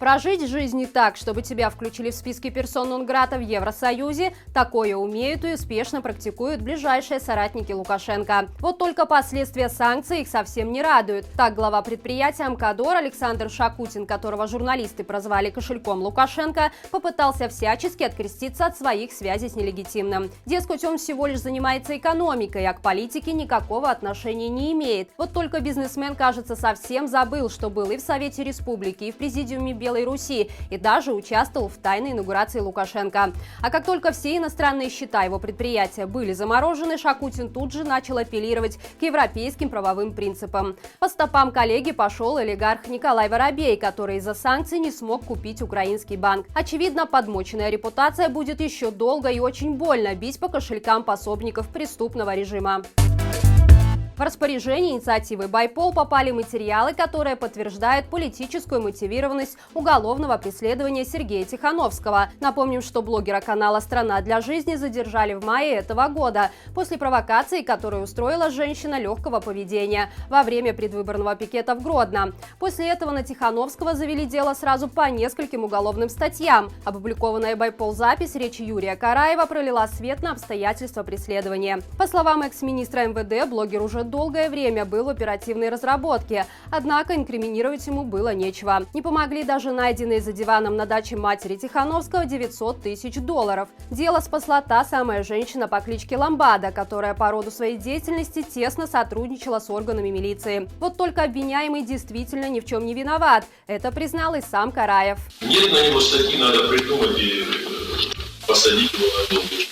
Прожить жизнь не так, чтобы тебя включили в списки персон нон-грата в Евросоюзе, такое умеют и успешно практикуют ближайшие соратники Лукашенко. Вот только последствия санкций их совсем не радуют. Так глава предприятия «Амкадор» Александр Шакутин, которого журналисты прозвали кошельком Лукашенко, попытался всячески откреститься от своих связей с нелегитимным. Дескать, он всего лишь занимается экономикой, а к политике никакого отношения не имеет. Вот только бизнесмен, кажется, совсем забыл, что был и в Совете Республики, и в Президиуме Белой Руси, и даже участвовал в тайной инаугурации Лукашенко. А как только все иностранные счета его предприятия были заморожены, Шакутин тут же начал апеллировать к европейским правовым принципам. По стопам коллеги пошел олигарх Николай Воробей, который из-за санкций не смог купить украинский банк. Очевидно, подмоченная репутация будет еще долго и очень больно бить по кошелькам пособников преступного режима. В распоряжение инициативы «Байпол» попали материалы, которые подтверждают политическую мотивированность уголовного преследования Сергея Тихановского. Напомним, что блогера канала «Страна для жизни» задержали в мае этого года после провокации, которую устроила женщина легкого поведения во время предвыборного пикета в Гродно. После этого на Тихановского завели дело сразу по нескольким уголовным статьям. Опубликованная «Байпол» запись речи Юрия Караева пролила свет на обстоятельства преследования. По словам экс-министра МВД, блогер уже долгое время был в оперативной разработке, однако инкриминировать ему было нечего. Не помогли даже найденные за диваном на даче матери Тихановского $900 тысяч. Дело спасла та самая женщина по кличке Ламбада, которая по роду своей деятельности тесно сотрудничала с органами милиции. Вот только обвиняемый действительно ни в чем не виноват. Это признал и сам Караев. Нет на него статьи, надо придумать и посадить его на долгую.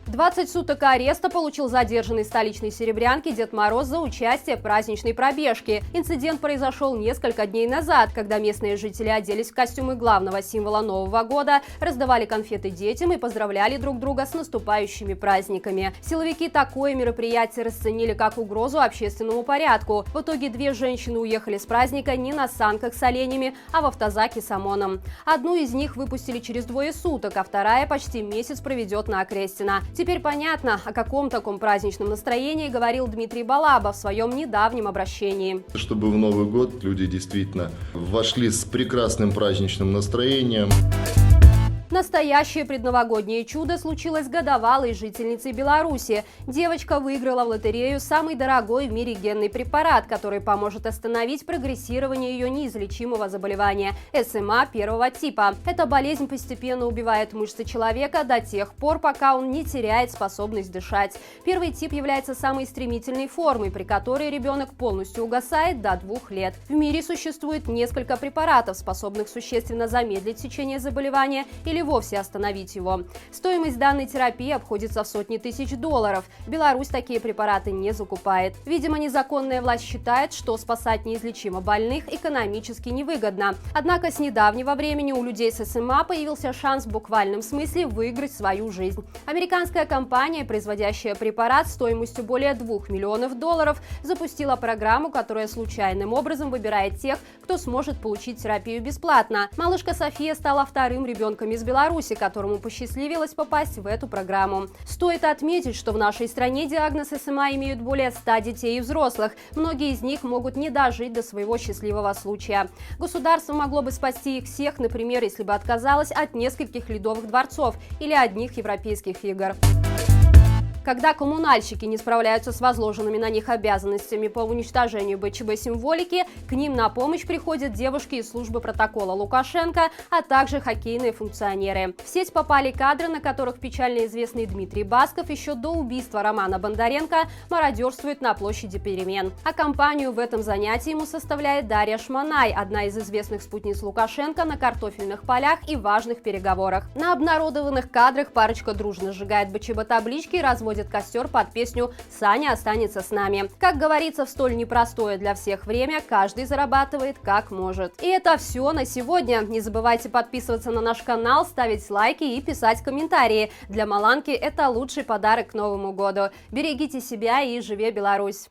20 суток ареста получил задержанный в столичной Серебрянке Дед Мороз за участие в праздничной пробежке. Инцидент произошел несколько дней назад, когда местные жители оделись в костюмы главного символа Нового года, раздавали конфеты детям и поздравляли друг друга с наступающими праздниками. Силовики такое мероприятие расценили как угрозу общественному порядку. В итоге две женщины уехали с праздника не на санках с оленями, а в автозаке с ОМОНом. Одну из них выпустили через 2 суток, а вторая почти месяц проведет на Окрестина. Теперь понятно, о каком таком праздничном настроении говорил Дмитрий Балаба в своем недавнем обращении. Чтобы в Новый год люди действительно вошли с прекрасным праздничным настроением. Настоящее предновогоднее чудо случилось с годовалой жительницей Беларуси. Девочка выиграла в лотерею самый дорогой в мире генный препарат, который поможет остановить прогрессирование ее неизлечимого заболевания – СМА первого типа. Эта болезнь постепенно убивает мышцы человека до тех пор, пока он не теряет способность дышать. Первый тип является самой стремительной формой, при которой ребенок полностью угасает до 2 лет. В мире существует несколько препаратов, способных существенно замедлить течение заболевания или вовсе остановить его. Стоимость данной терапии обходится в сотни тысяч $. Беларусь такие препараты не закупает. Видимо, незаконная власть считает, что спасать неизлечимо больных экономически невыгодно. Однако с недавнего времени у людей с СМА появился шанс в буквальном смысле выиграть свою жизнь. Американская компания, производящая препарат стоимостью более $2 миллионов, запустила программу, которая случайным образом выбирает тех, кто сможет получить терапию бесплатно. Малышка София стала вторым ребенком из Беларуси, которому посчастливилось попасть в эту программу. Стоит отметить, что в нашей стране диагноз СМА имеют более 100 детей и взрослых. Многие из них могут не дожить до своего счастливого случая. Государство могло бы спасти их всех, например, если бы отказалось от нескольких ледовых дворцов или одних европейских игр. Когда коммунальщики не справляются с возложенными на них обязанностями по уничтожению БЧБ-символики, к ним на помощь приходят девушки из службы протокола Лукашенко, а также хоккейные функционеры. В сеть попали кадры, на которых печально известный Дмитрий Басков еще до убийства Романа Бондаренко мародерствует на площади Перемен. А компанию в этом занятии ему составляет Дарья Шманай, одна из известных спутниц Лукашенко на картофельных полях и важных переговорах. На обнародованных кадрах парочка дружно сжигает БЧБ-таблички и разводит костер под песню «Саня останется с нами». Как говорится, в столь непростое для всех время каждый зарабатывает как может. И это все на сегодня. Не забывайте подписываться на наш канал, ставить лайки и писать комментарии. Для Маланки это лучший подарок к Новому году. Берегите себя и живи Беларусь!